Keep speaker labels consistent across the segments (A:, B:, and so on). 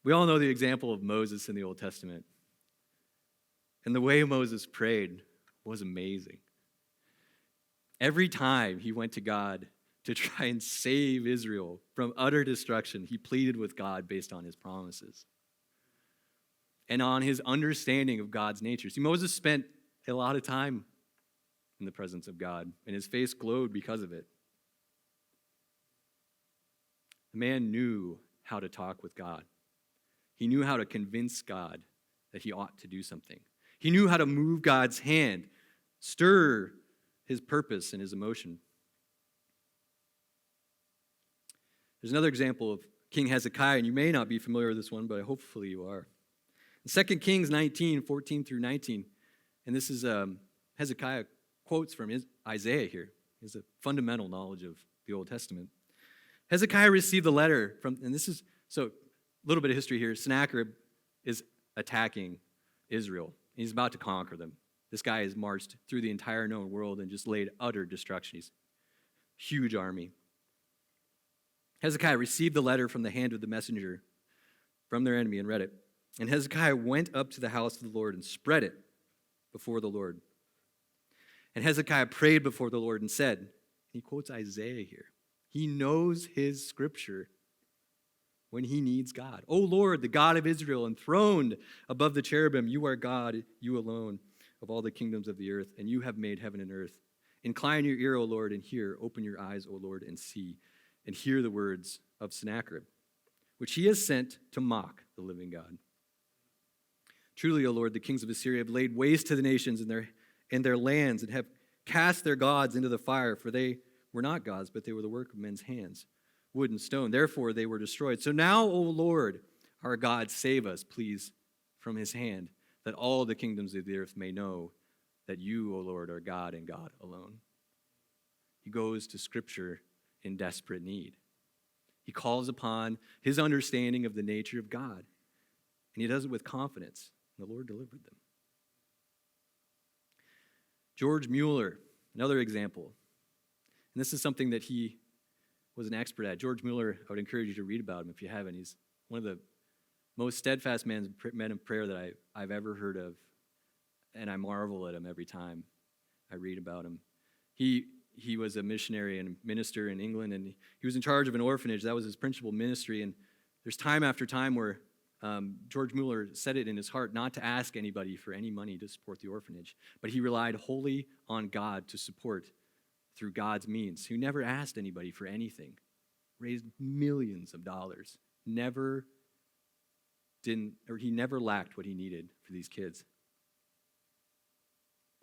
A: We all know the example of Moses in the Old Testament. And the way Moses prayed was amazing. Every time he went to God to try and save Israel from utter destruction, he pleaded with God based on his promises and on his understanding of God's nature. See, Moses spent a lot of time in the presence of God, and his face glowed because of it. The man knew how to talk with God. He knew how to convince God that he ought to do something. He knew how to move God's hand, stir his purpose and his emotion. There's another example of King Hezekiah, and you may not be familiar with this one, but hopefully you are. In 2 Kings 19, 14 through 19, and this is Hezekiah quotes from Isaiah here. He has a fundamental knowledge of the Old Testament. Hezekiah received a letter from, and this is, so a little bit of history here. Sennacherib is attacking Israel. He's about to conquer them. This guy has marched through the entire known world and just laid utter destruction. He's a huge army. Hezekiah received the letter from the hand of the messenger from their enemy and read it. And Hezekiah went up to the house of the Lord and spread it before the Lord. And Hezekiah prayed before the Lord and said, he quotes Isaiah here. He knows his scripture when he needs God. O Lord, the God of Israel, enthroned above the cherubim, you are God, you alone, of all the kingdoms of the earth, and you have made heaven and earth. Incline your ear, O Lord, and hear. Open your eyes, O Lord, and see, and hear the words of Sennacherib, which he has sent to mock the living God. Truly, O Lord, the kings of Assyria have laid waste to the nations and their lands, and have cast their gods into the fire, for they were not gods, but they were the work of men's hands, wood and stone. Therefore they were destroyed. So now, O Lord, our God, save us, please, from his hand, that all the kingdoms of the earth may know that you, O Lord, are God and God alone. He goes to Scripture in desperate need. He calls upon his understanding of the nature of God, and he does it with confidence. The Lord delivered them. George Mueller, another example. And this is something that he was an expert at. George Mueller, I would encourage you to read about him if you haven't. He's one of the most steadfast men of prayer that I've ever heard of, and I marvel at him every time I read about him. He was a missionary and minister in England, and he was in charge of an orphanage. That was his principal ministry, and there's time after time where George Mueller set it in his heart not to ask anybody for any money to support the orphanage, but he relied wholly on God to support through God's means. He never asked anybody for anything, raised millions of dollars, he never lacked what he needed for these kids.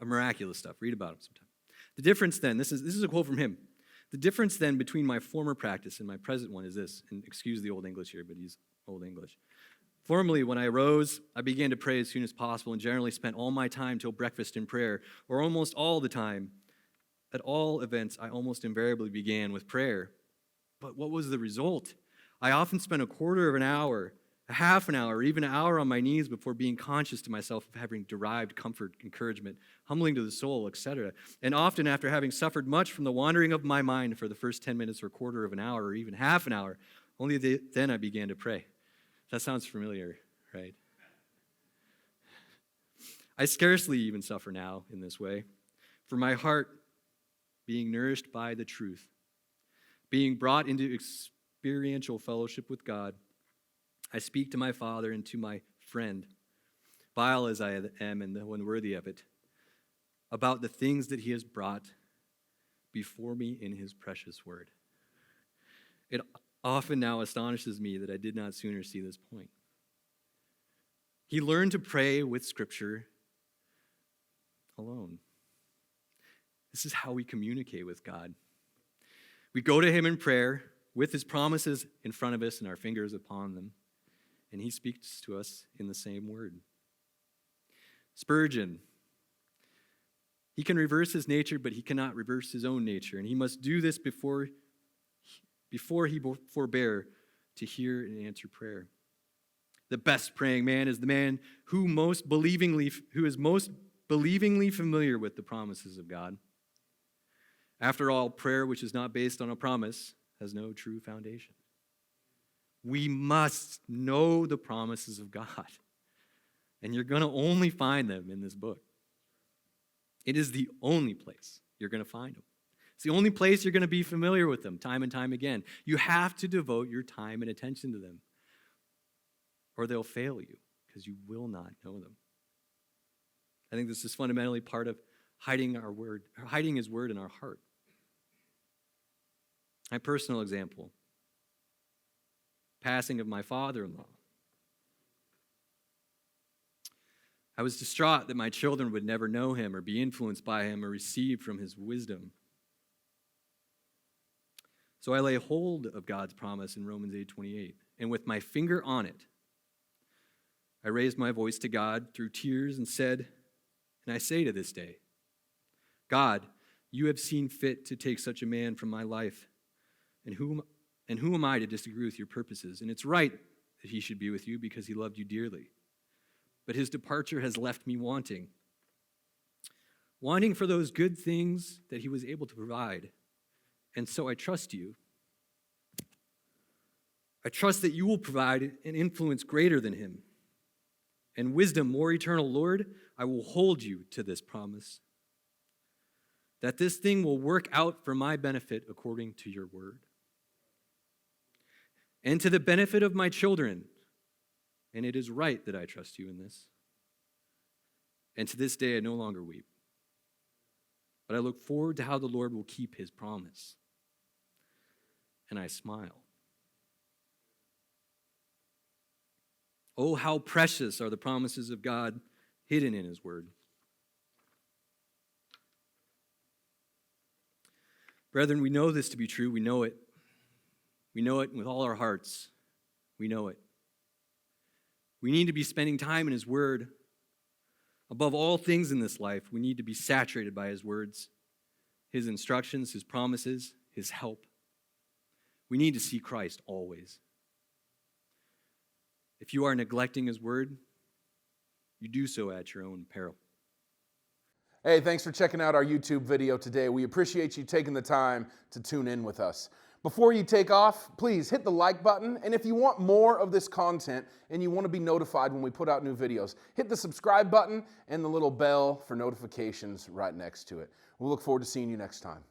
A: Miraculous stuff. Read about him sometime. The difference then, this is a quote from him. The difference then between my former practice and my present one is this, and excuse the Old English here, but he's Old English. Formerly, when I rose, I began to pray as soon as possible and generally spent all my time till breakfast in prayer, or almost all the time. At all events, I almost invariably began with prayer. But what was the result? I often spent a quarter of an hour, a half an hour, or even an hour on my knees before being conscious to myself of having derived comfort, encouragement, humbling to the soul, etc. And often after having suffered much from the wandering of my mind for the first 10 minutes or quarter of an hour or even half an hour, only then I began to pray. That sounds familiar, right? I scarcely even suffer now in this way, for my heart, being nourished by the truth, being brought into experiential fellowship with God, I speak to my Father and to my friend, vile as I am and unworthy of it, about the things that he has brought before me in his precious word. It often now astonishes me that I did not sooner see this point. He learned to pray with Scripture alone. This is how we communicate with God. We go to him in prayer with his promises in front of us and our fingers upon them, and he speaks to us in the same word. Spurgeon, he can reverse his nature, but he cannot reverse his own nature, and he must do this before he forbear to hear and answer prayer. The best praying man is the man who is most believingly familiar with the promises of God. After all, prayer which is not based on a promise has no true foundation. We must know the promises of God. And you're going to only find them in this book. It is the only place you're going to find them. It's the only place you're going to be familiar with them time and time again. You have to devote your time and attention to them, or they'll fail you because you will not know them. I think this is fundamentally part of hiding his word in our heart. My personal example, passing of my father-in-law. I was distraught that my children would never know him or be influenced by him or receive from his wisdom. So I lay hold of God's promise in Romans 8:28, and with my finger on it, I raised my voice to God through tears and said, and I say to this day, God, you have seen fit to take such a man from my life, and who am I to disagree with your purposes? And it's right that he should be with you because he loved you dearly. But his departure has left me wanting for those good things that he was able to provide. And so I trust you. I trust that you will provide an influence greater than him. And wisdom more eternal, Lord, I will hold you to this promise, that this thing will work out for my benefit according to your word, and to the benefit of my children. And it is right that I trust you in this. And to this day I no longer weep, but I look forward to how the Lord will keep his promise. And I smile. Oh, how precious are the promises of God hidden in his word. Brethren, we know this to be true. We know it. We know it with all our hearts. We know it. We need to be spending time in his word. Above all things in this life, we need to be saturated by his words, his instructions, his promises, his help. We need to see Christ always. If you are neglecting his word, you do so at your own peril.
B: Hey, thanks for checking out our YouTube video today. We appreciate you taking the time to tune in with us. Before you take off, please hit the like button. And if you want more of this content and you want to be notified when we put out new videos, hit the subscribe button and the little bell for notifications right next to it. We'll look forward to seeing you next time.